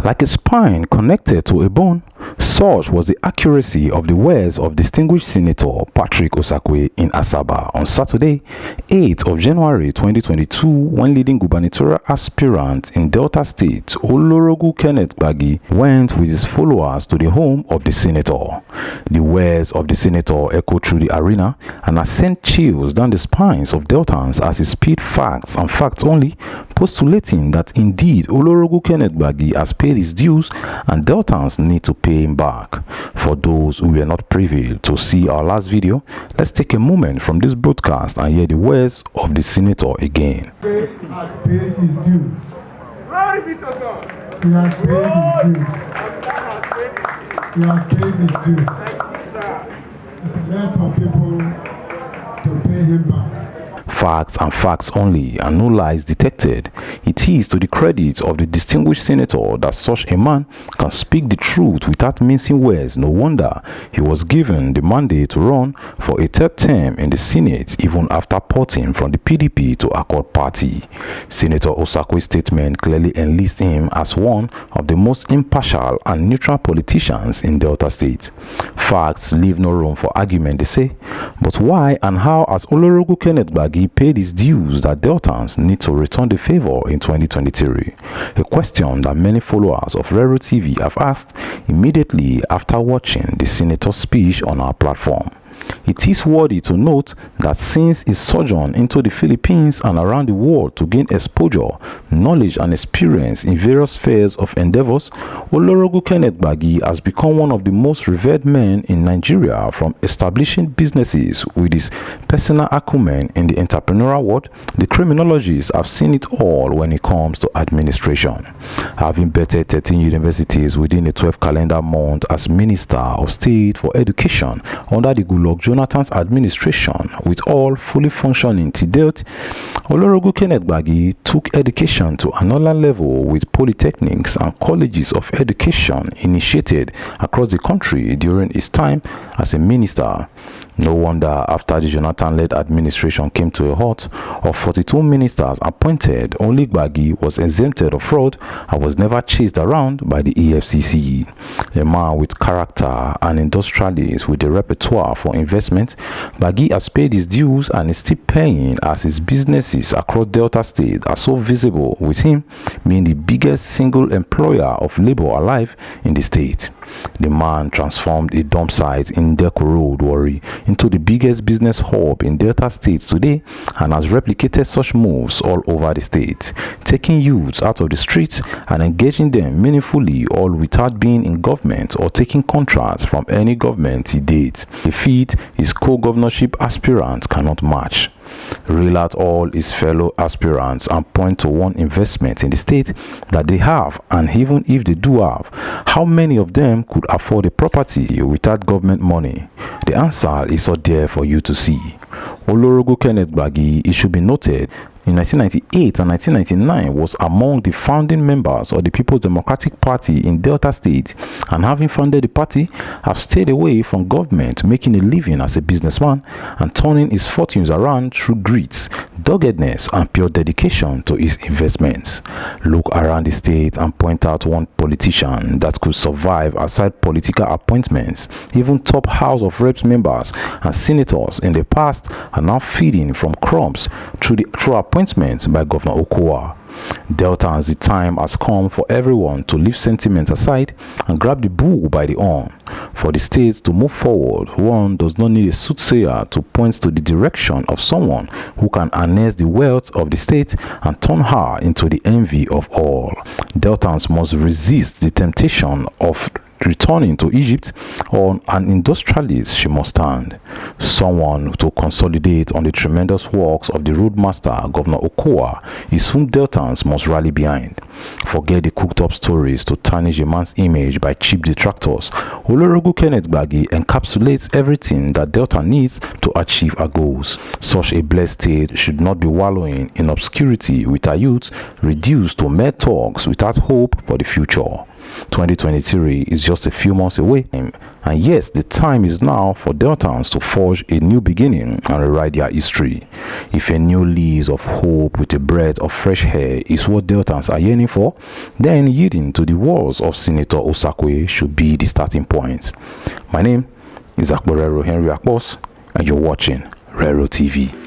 Like a spine connected to a bone, such was the accuracy of the words of distinguished Senator Patrick Osakwe in Asaba on Saturday, 8th of January 2022, when leading gubernatorial aspirant in Delta State, Olorogun Gbagi, went with his followers to the home of the senator. The words of the senator echoed through the arena and have sent chills down the spines of Deltans as he spit facts and facts only, postulating that indeed Olorogun Gbagi has paid his dues and Deltans need to pay him back. For those who were not privy to see our last video, let's take a moment from this broadcast and hear the words of the senator again. He has paid his dues. He has paid his dues. It's meant for people to pay him back. Facts and facts only, and no lies detected. It is to the credit of the distinguished senator that such a man can speak the truth without mincing words. No wonder he was given the mandate to run for a third term in the Senate even after porting from the PDP to Accord Party. Senator Osakwe's statement clearly enlists him as one of the most impartial and neutral politicians in Delta State. Facts leave no room for argument, they say. But why and how has Olorogun Gbagi paid his dues that Deltans need to return the favor in 2023? A question that many followers of Rero TV have asked immediately after watching the senator's speech on our platform. It is worthy to note that since his sojourn into the Philippines and around the world to gain exposure, knowledge and experience in various spheres of endeavors, Olorogun Gbagi has become one of the most revered men in Nigeria, from establishing businesses with his personal acumen in the entrepreneurial world. The criminologists have seen it all when it comes to administration. Having bettered 13 universities within a 12 calendar month as Minister of State for Education under the Jonathan's administration, with all fully functioning to date, Olorogun Gbagi took education to another level with polytechnics and colleges of education initiated across the country during his time as a minister. No wonder after the Jonathan-led administration came to a halt, of 42 ministers appointed, only Gbagi was exempted of fraud and was never chased around by the EFCC. A man with character and industrialist with a repertoire for investment, Gbagi has paid his dues and is still paying, as his businesses across Delta State are so visible, with him being the biggest single employer of labor alive in the state. The man transformed a dump site in Deco Road, Warri, into the biggest business hub in Delta State today, and has replicated such moves all over the state, taking youths out of the streets and engaging them meaningfully, all without being in government or taking contracts from any government he did, a feat his co-governorship aspirants cannot match. Reel out all his fellow aspirants and point to one investment in the state that they have, and even if they do have, how many of them could afford a property without government money? The answer is out there for you to see. Olorogun Gbagi, it should be noted, in 1998 and 1999 was among the founding members of the People's Democratic Party in Delta State, and having founded the party, have stayed away from government, making a living as a businessman and turning his fortunes around through grit, doggedness and pure dedication to his investments. Look around the state and point out one politician that could survive aside political appointments. Even top House of Reps members and senators in the past are now feeding from crumbs through appointments by Governor Okowa. Deltans, the time has come for everyone to leave sentiment aside and grab the bull by the horn. For the state to move forward, one does not need a soothsayer to point to the direction of someone who can harness the wealth of the state and turn her into the envy of all. Deltans must resist the temptation of returning to Egypt, or an industrialist she must stand. Someone to consolidate on the tremendous works of the roadmaster, Governor Okowa, is whom Deltans must rally behind. Forget the cooked-up stories to tarnish a man's image by cheap detractors. Olorogun Gbagi encapsulates everything that Delta needs to achieve our goals. Such a blessed state should not be wallowing in obscurity with our youth reduced to mere talks without hope for the future. 2023 is just a few months away, and yes, the time is now for Deltans to forge a new beginning and rewrite their history. If a new lease of hope with a breath of fresh air is what Deltans are yearning for, then yielding to the words of Senator Osakwe should be the starting point. My name is Akborero Henry Akpos, and you're watching Rero TV.